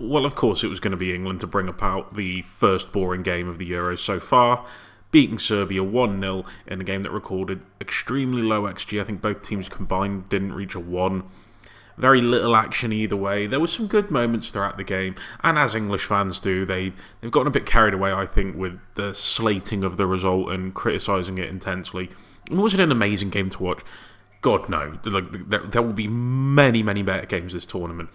Well, of course, it was going to be England to bring about the first boring game of the Euros so far, beating Serbia 1-0 in a game that recorded extremely low XG. I think both teams combined didn't reach a 1. Very little action either way. There were some good moments throughout the game, and as English fans do, they've gotten a bit carried away, I think, with the slating of the result and criticising it intensely. And was it an amazing game to watch? God, no. There will be many, many better games this tournament.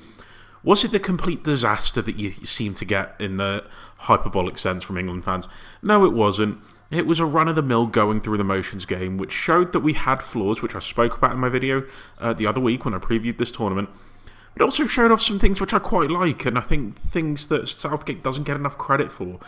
Was it the complete disaster that you seem to get in the hyperbolic sense from England fans? No, it wasn't. It was a run-of-the-mill going through the motions game, which showed that we had flaws, which I spoke about in my video the other week when I previewed this tournament. It also showed off some things which I quite like, and I think things that Southgate doesn't get enough credit for.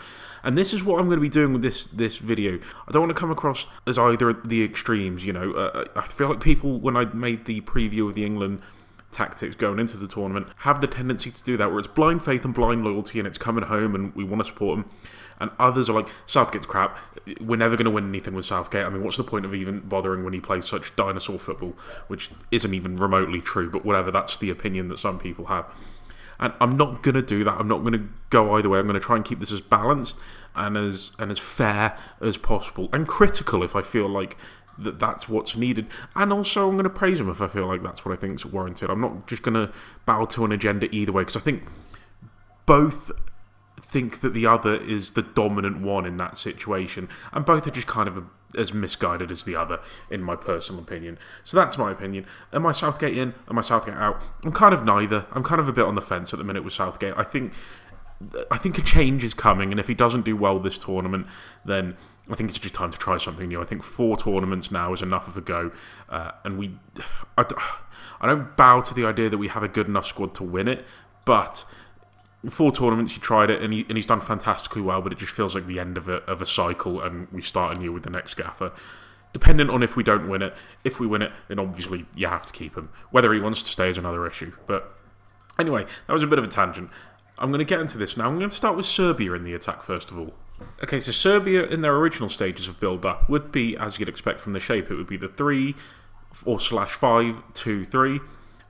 And this is what I'm going to be doing with this video. I don't want to come across as either the extremes, I feel like people, when I made the preview of the England tactics going into the tournament, have the tendency to do that, where it's blind faith and blind loyalty and it's coming home and we want to support them. And others are like, Southgate's crap, we're never going to win anything with Southgate. I mean, what's the point of even bothering when he plays such dinosaur football, which isn't even remotely true, but whatever, that's the opinion that some people have. And I'm not going to do that. I'm not going to go either way. I'm going to try and keep this as balanced and as fair as possible, and critical if I feel like that's what's needed. And also I'm going to praise him if I feel like that's what I think is warranted. I'm not just going to bow to an agenda either way, because I think both think that the other is the dominant one in that situation, and both are just kind of as misguided as the other, in my personal opinion. So that's my opinion. Am I Southgate in? Am I Southgate out? I'm kind of neither. I'm kind of a bit on the fence at the minute with Southgate. I think a change is coming, and if he doesn't do well this tournament, then I think it's just time to try something new. I think 4 tournaments now is enough of a go, and I don't bow to the idea that we have a good enough squad to win it, but 4 tournaments, he tried it, and he's done fantastically well, but it just feels like the end of a cycle, and we start anew with the next gaffer. Depending on if we don't win it. If we win it, then obviously you have to keep him. Whether he wants to stay is another issue. But anyway, that was a bit of a tangent. I'm going to get into this now. I'm going to start with Serbia in the attack first of all. Okay, so Serbia in their original stages of build-up would be, as you'd expect from the shape, it would be the 3/5-2-3.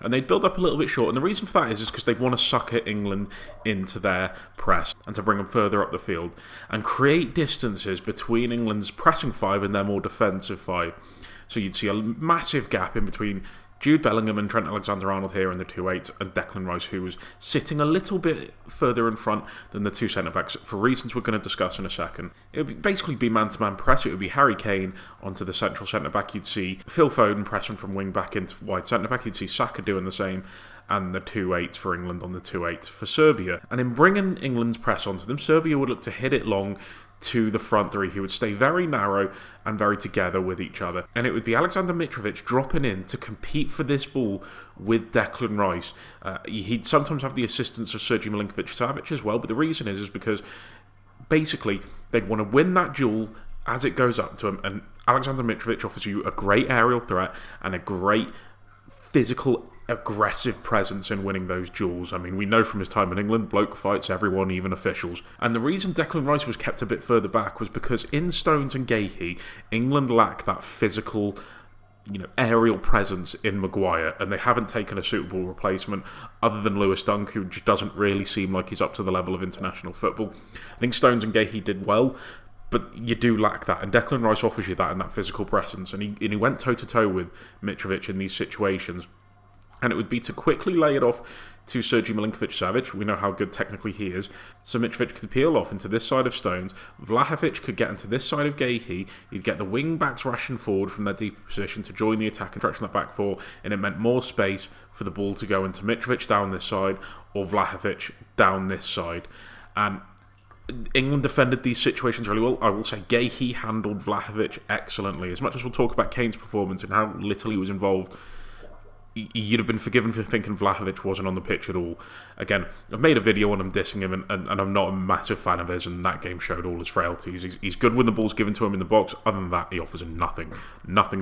And they'd build up a little bit short, and the reason for that is because they want to sucker England into their press and to bring them further up the field and create distances between England's pressing 5 and their more defensive 5. So you'd see a massive gap in between Jude Bellingham and Trent Alexander-Arnold here in the 2-8, and Declan Rice, who was sitting a little bit further in front than the 2 centre-backs, for reasons we're going to discuss in a second. It would basically be man-to-man press. It would be Harry Kane onto the central centre-back. You'd see Phil Foden pressing from wing-back into wide centre-back. You'd see Saka doing the same, and the 2-8s for England on the 2-8 for Serbia. And in bringing England's press onto them, Serbia would look to hit it long to the front 3, who would stay very narrow and very together with each other. And it would be Alexander Mitrovic dropping in to compete for this ball with Declan Rice. He'd sometimes have the assistance of Sergej Milinkovic-Savic as well, but the reason is because basically they'd want to win that duel as it goes up to him, and Alexander Mitrovic offers you a great aerial threat and a great physical aggressive presence in winning those duels. I mean, we know from his time in England, bloke fights everyone, even officials. And the reason Declan Rice was kept a bit further back was because in Stones and Gahey, England lack that physical, aerial presence in Maguire, and they haven't taken a suitable replacement other than Lewis Dunk, who just doesn't really seem like he's up to the level of international football. I think Stones and Gahey did well, but you do lack that, and Declan Rice offers you that and that physical presence, and he went toe-to-toe with Mitrovic in these situations. And it would be to quickly lay it off to Sergej Milinkovic-Savic. We know how good technically he is. So Mitrovic could peel off into this side of Stones. Vlahovic could get into this side of Gahey. You'd get the wing-backs rushing forward from their deeper position to join the attack and stretching that back 4. And it meant more space for the ball to go into Mitrovic down this side or Vlahovic down this side. And England defended these situations really well. I will say Gahey handled Vlahovic excellently. As much as we'll talk about Kane's performance and how little he was involved, you'd have been forgiven for thinking Vlahovic wasn't on the pitch at all. Again, I've made a video on him dissing him, and I'm not a massive fan of his, and that game showed all his frailties. He's good when the ball's given to him in the box. Other than that, he offers nothing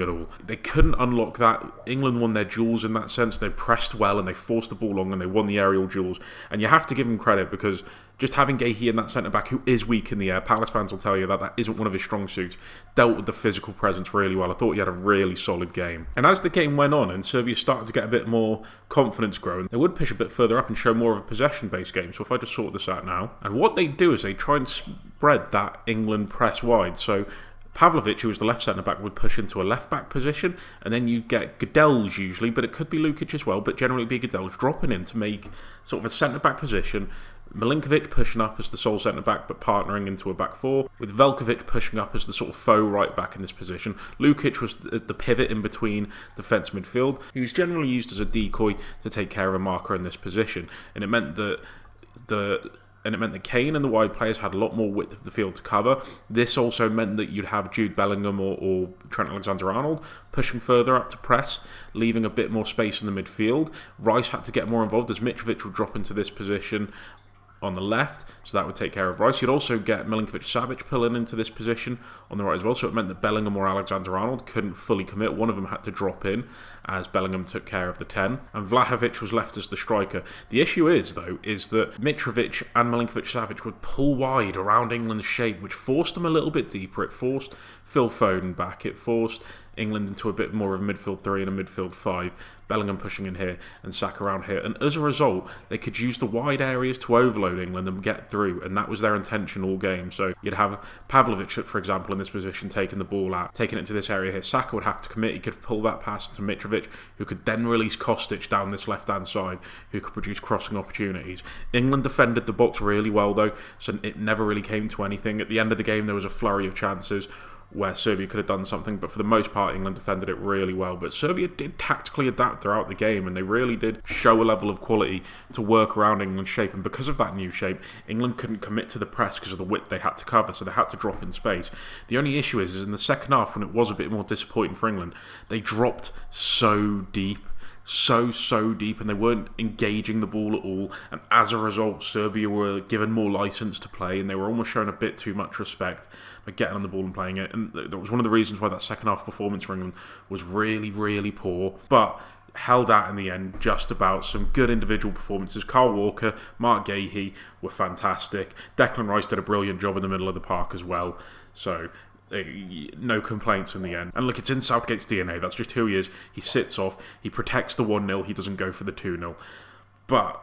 at all. They couldn't unlock that. England won their duels in that sense. They pressed well, and they forced the ball long, and they won the aerial duels. And you have to give them credit, because just having Gahey in that centre-back who is weak in the air, Palace fans will tell you that isn't one of his strong suits, dealt with the physical presence really well. I thought he had a really solid game. And as the game went on and Serbia started to get a bit more confidence growing, they would push a bit further up and show more of a possession-based game. So if I just sort this out now. And what they do is they try and spread that England press wide. So Pavlovic, who was the left centre-back, would push into a left-back position, and then you get Godels usually, but it could be Lukic as well, but generally it'd be Godels dropping in to make sort of a centre-back position. Milinkovic pushing up as the sole centre-back but partnering into a back four, with Veljkovic pushing up as the sort of faux right-back in this position. Lukic was the pivot in between defence midfield. He was generally used as a decoy to take care of a marker in this position, and it meant that Kane and the wide players had a lot more width of the field to cover. This also meant that you'd have Jude Bellingham or Trent Alexander-Arnold pushing further up to press, leaving a bit more space in the midfield. Rice had to get more involved as Mitrovic would drop into this position on the left, so that would take care of Rice. You'd also get Milinkovic-Savic pulling into this position on the right as well, so it meant that Bellingham or Alexander-Arnold couldn't fully commit. One of them had to drop in as Bellingham took care of the 10, and Vlahovic was left as the striker. The issue is, though, is that Mitrovic and Milinkovic-Savic would pull wide around England's shape, which forced them a little bit deeper. It forced Phil Foden back. It forced England into a bit more of a midfield 3 and a midfield 5, Bellingham pushing in here and Saka around here, and as a result they could use the wide areas to overload England and get through, and that was their intention all game. So you'd have Pavlovic, for example, in this position taking the ball out, taking it to this area here. Saka would have to commit. He could pull that pass to Mitrovic, who could then release Kostic down this left hand side, who could produce crossing opportunities. England defended the box really well though, so it never really came to anything. At the end of the game there was a flurry of chances where Serbia could have done something, but for the most part England defended it really well. But Serbia did tactically adapt throughout the game, and they really did show a level of quality to work around England's shape, and because of that new shape England couldn't commit to the press because of the width they had to cover, so they had to drop in space. The only issue is in the second half, when it was a bit more disappointing for England, they dropped so deep, and they weren't engaging the ball at all, and as a result Serbia were given more licence to play, and they were almost shown a bit too much respect by getting on the ball and playing it, and that was one of the reasons why that second half performance for England was really, really poor, but held out in the end just about. Some good individual performances. Kyle Walker, Mark Gahey were fantastic. Declan Rice did a brilliant job in the middle of the park as well, so no complaints in the end. And look, it's in Southgate's DNA. That's just who he is. He sits off. He protects the 1-0. He doesn't go for the 2-0. But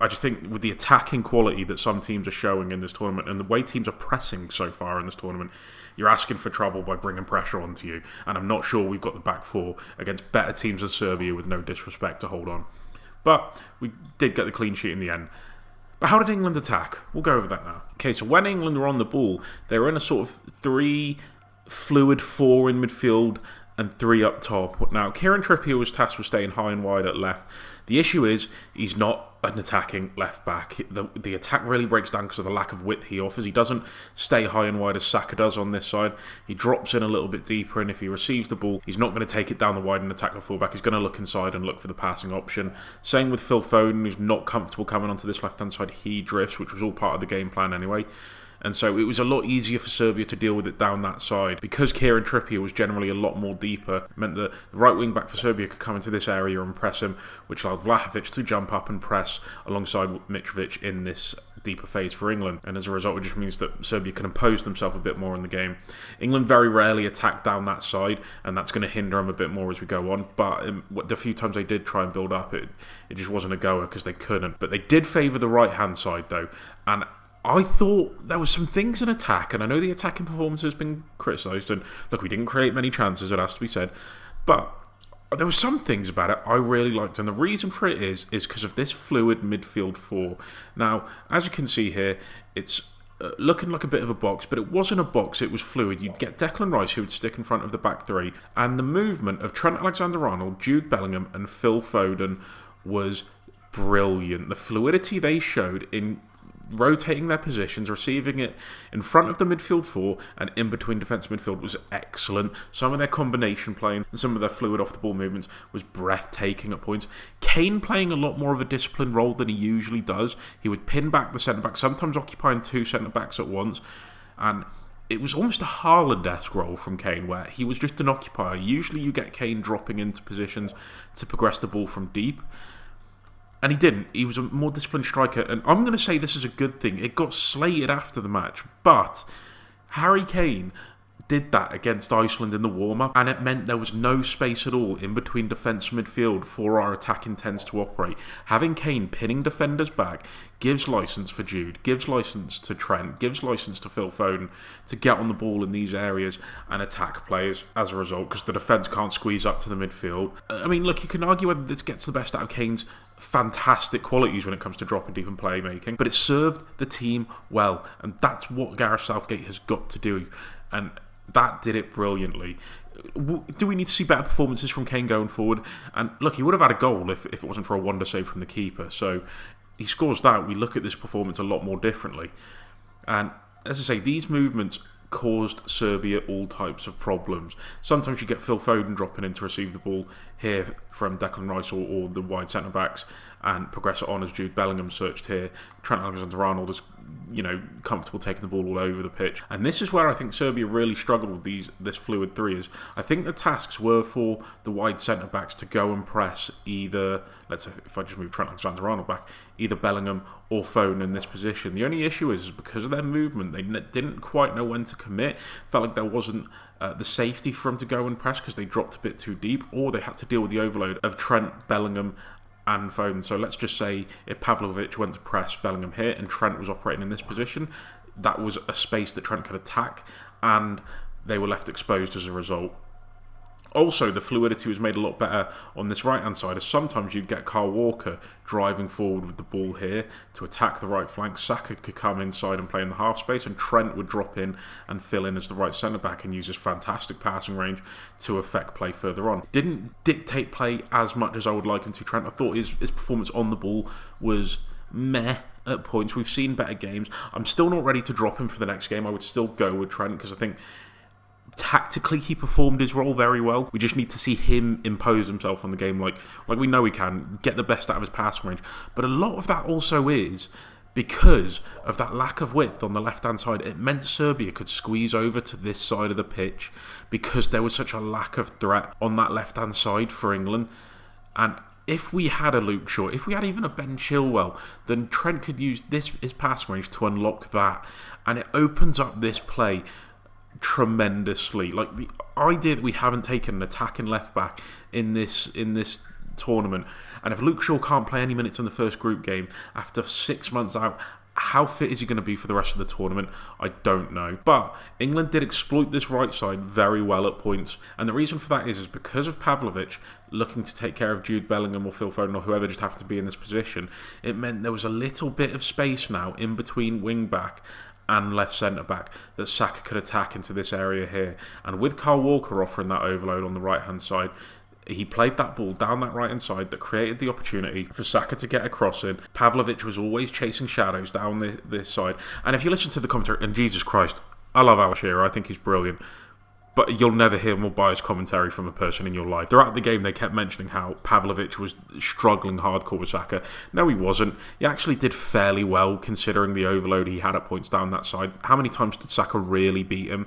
I just think with the attacking quality that some teams are showing in this tournament, and the way teams are pressing so far in this tournament, you're asking for trouble by bringing pressure onto you. And I'm not sure we've got the back four against better teams than Serbia, with no disrespect, to hold on. But we did get the clean sheet in the end. But how did England attack? We'll go over that now. Okay, so when England were on the ball, they were in a sort of 3 fluid 4 in midfield and 3 up top. Now, Kieran Trippier was tasked with staying high and wide at left. The issue is he's not an attacking left back. The attack really breaks down because of the lack of width he offers. He doesn't stay high and wide as Saka does on this side. He drops in a little bit deeper, and if he receives the ball, he's not going to take it down the wide and attack the fullback. He's going to look inside and look for the passing option. Same with Phil Foden, who's not comfortable coming onto this left-hand side. He drifts, which was all part of the game plan anyway. And so it was a lot easier for Serbia to deal with it down that side. Because Kieran Trippier was generally a lot more deeper, it meant that the right wing back for Serbia could come into this area and press him, which allowed Vlahovic to jump up and press alongside Mitrovic in this deeper phase for England. And as a result, it just means that Serbia can impose themselves a bit more in the game. England very rarely attack down that side, and that's going to hinder them a bit more as we go on. But the few times they did try and build up, it just wasn't a goer because they couldn't. But they did favour the right-hand side, though, and I thought there were some things in attack, and I know the attacking performance has been criticised, and look, we didn't create many chances, it has to be said, but there were some things about it I really liked, and the reason for it is because of this fluid midfield 4. Now, as you can see here, it's looking like a bit of a box, but it wasn't a box, it was fluid. You'd get Declan Rice, who would stick in front of the back 3, and the movement of Trent Alexander-Arnold, Jude Bellingham and Phil Foden was brilliant. The fluidity they showed in rotating their positions, receiving it in front of the midfield 4 and in between defensive midfield was excellent. Some of their combination playing and some of their fluid off the ball movements was breathtaking at points. Kane playing a lot more of a disciplined role than he usually does. He would pin back the centre-back, sometimes occupying 2 centre-backs at once, and it was almost a Haaland-esque role from Kane, where he was just an occupier. Usually you get Kane dropping into positions to progress the ball from deep. And he didn't. He was a more disciplined striker. And I'm going to say this is a good thing. It got slated after the match. But Harry Kane did that against Iceland in the warm-up, and it meant there was no space at all in between defence and midfield for our attacking tens to operate. Having Kane pinning defenders back gives licence for Jude, gives licence to Trent, gives licence to Phil Foden to get on the ball in these areas and attack players as a result, because the defence can't squeeze up to the midfield. I mean, look, you can argue whether this gets the best out of Kane's fantastic qualities when it comes to dropping deep and playmaking, but it served the team well, and that's what Gareth Southgate has got to do, and that did it brilliantly. Do we need to see better performances from Kane going forward? And look, he would have had a goal if it wasn't for a wonder save from the keeper. So he scores that. We look at this performance a lot more differently. And as I say, these movements caused Serbia all types of problems. Sometimes you get Phil Foden dropping in to receive the ball here from Declan Rice or the wide centre-backs and progress it on as Jude Bellingham searched here. Trent Alexander-Arnold is, comfortable taking the ball all over the pitch. And this is where I think Serbia really struggled with this fluid three. Is I think the tasks were for the wide centre-backs to go and press either, let's say if I just move Trent Alexander-Arnold back, either Bellingham or Foden in this position. The only issue is because of their movement, they didn't quite know when to commit. Felt like there wasn't the safety for them to go and press because they dropped a bit too deep, or they had to deal with the overload of Trent, Bellingham and Foden. So let's just say if Pavlovic went to press Bellingham here and Trent was operating in this position, that was a space that Trent could attack, and they were left exposed as a result. Also, the fluidity was made a lot better on this right-hand side, as sometimes you'd get Kyle Walker driving forward with the ball here to attack the right flank. Saka could come inside and play in the half space, and Trent would drop in and fill in as the right centre-back and use his fantastic passing range to affect play further on. Didn't dictate play as much as I would like him to, Trent. I thought his performance on the ball was meh at points. We've seen better games. I'm still not ready to drop him for the next game. I would still go with Trent because I think tactically he performed his role very well. We just need to see him impose himself on the game like we know he can, get the best out of his passing range. But a lot of that also is because of that lack of width on the left-hand side. It meant Serbia could squeeze over to this side of the pitch because there was such a lack of threat on that left-hand side for England. And if we had a Luke Shaw, if we had even a Ben Chilwell, then Trent could use his passing range to unlock that. And it opens up this play tremendously. Like the idea that we haven't taken an attacking left back in this tournament, and if Luke Shaw can't play any minutes in the first group game after 6 months out, how fit is he going to be for the rest of the tournament? I don't know. But England did exploit this right side very well at points, and the reason for that is because of Pavlovic looking to take care of Jude Bellingham or Phil Foden or whoever just happened to be in this position. It meant there was a little bit of space now in between wing back and left centre-back that Saka could attack into this area here. And with Kyle Walker offering that overload on the right-hand side, he played that ball down that right-hand side that created the opportunity for Saka to get a cross in. Pavlovic was always chasing shadows down this side. And if you listen to the commentary, and Jesus Christ, I love Al Shearer, I think he's brilliant, but you'll never hear more biased commentary from a person in your life. Throughout the game, they kept mentioning how Pavlovic was struggling hardcore with Saka. No, he wasn't. He actually did fairly well, considering the overload he had at points down that side. How many times did Saka really beat him?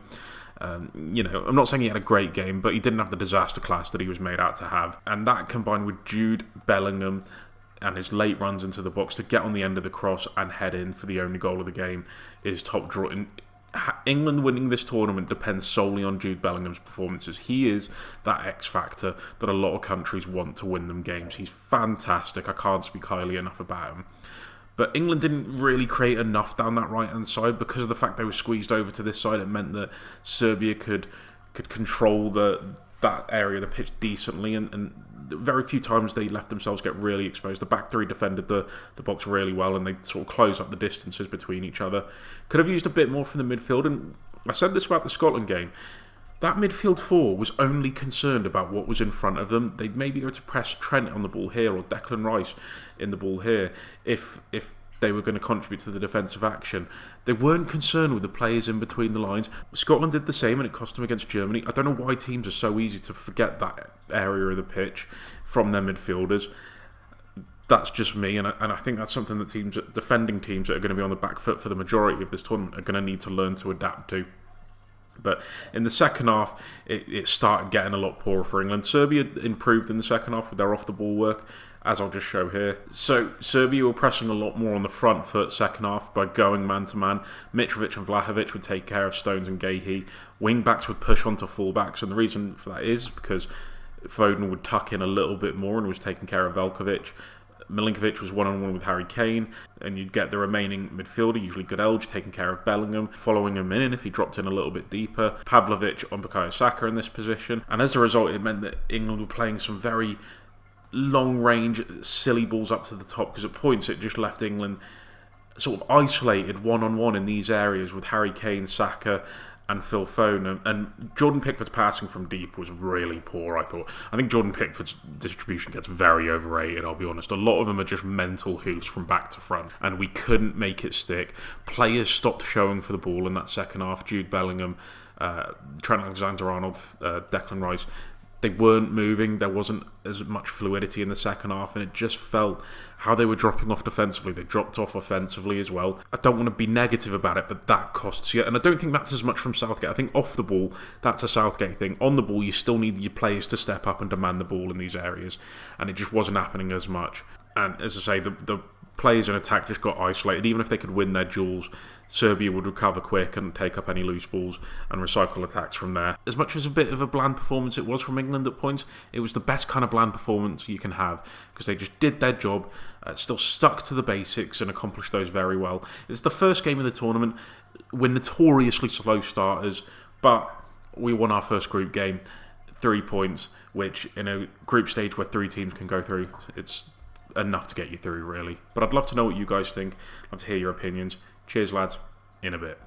I'm not saying he had a great game, but he didn't have the disaster class that he was made out to have. And that combined with Jude Bellingham and his late runs into the box to get on the end of the cross and head in for the only goal of the game is top draw. England winning this tournament depends solely on Jude Bellingham's performances. He is that X factor that a lot of countries want to win them games. He's fantastic. I can't speak highly enough about him. But England didn't really create enough down that right-hand side because of the fact they were squeezed over to this side. It meant that Serbia could control that area of the pitch decently, and very few times they left themselves get really exposed. The back three defended the box really well, and they sort of closed up the distances between each other. Could have used a bit more from the midfield, and I said this about the Scotland game. That midfield four was only concerned about what was in front of them. They'd maybe go to press Trent on the ball here or Declan Rice in the ball here if they were going to contribute to the defensive action. They weren't concerned with the players in between the lines. Scotland did the same, and it cost them against Germany. I don't know why teams are so easy to forget that area of the pitch from their midfielders. That's just me, and I think that's something that defending teams that are going to be on the back foot for the majority of this tournament are going to need to learn to adapt to. But in the second half, it started getting a lot poorer for England. Serbia improved in the second half with their off-the-ball work, as I'll just show here. So Serbia were pressing a lot more on the front foot second half by going man-to-man. Mitrovic and Vlahovic would take care of Stones and Gahey. Wing-backs would push onto full-backs, and the reason for that is because Foden would tuck in a little bit more and was taking care of Velkovic. Milinkovic was one-on-one with Harry Kane, and you'd get the remaining midfielder, usually Goodelge, taking care of Bellingham, following him in if he dropped in a little bit deeper. Pavlovic on Bukayo Saka in this position, and as a result it meant that England were playing some very long-range, silly balls up to the top, because at points it just left England sort of isolated one-on-one in these areas with Harry Kane, Saka and Phil Foden, and Jordan Pickford's passing from deep was really poor, I thought. I think Jordan Pickford's distribution gets very overrated, I'll be honest. A lot of them are just mental hoofs from back to front, and we couldn't make it stick. Players stopped showing for the ball in that second half. Jude Bellingham, Trent Alexander-Arnold, Declan Rice, they weren't moving. There wasn't as much fluidity in the second half, and it just felt how they were dropping off defensively. They dropped off offensively as well. I don't want to be negative about it, but that costs you. And I don't think that's as much from Southgate. I think off the ball, that's a Southgate thing. On the ball, you still need your players to step up and demand the ball in these areas, and it just wasn't happening as much. And as I say, the players in attack just got isolated. Even if they could win their duels, Serbia would recover quick and take up any loose balls and recycle attacks from there. As much as a bit of a bland performance it was from England at points, it was the best kind of bland performance you can have, because they just did their job, still stuck to the basics and accomplished those very well. It's the first game of the tournament. We're notoriously slow starters, but we won our first group game, 3 points, which in a group stage where 3 teams can go through, it's enough to get you through, really. But I'd love to know what you guys think. I'd love to hear your opinions. Cheers, lads. In a bit.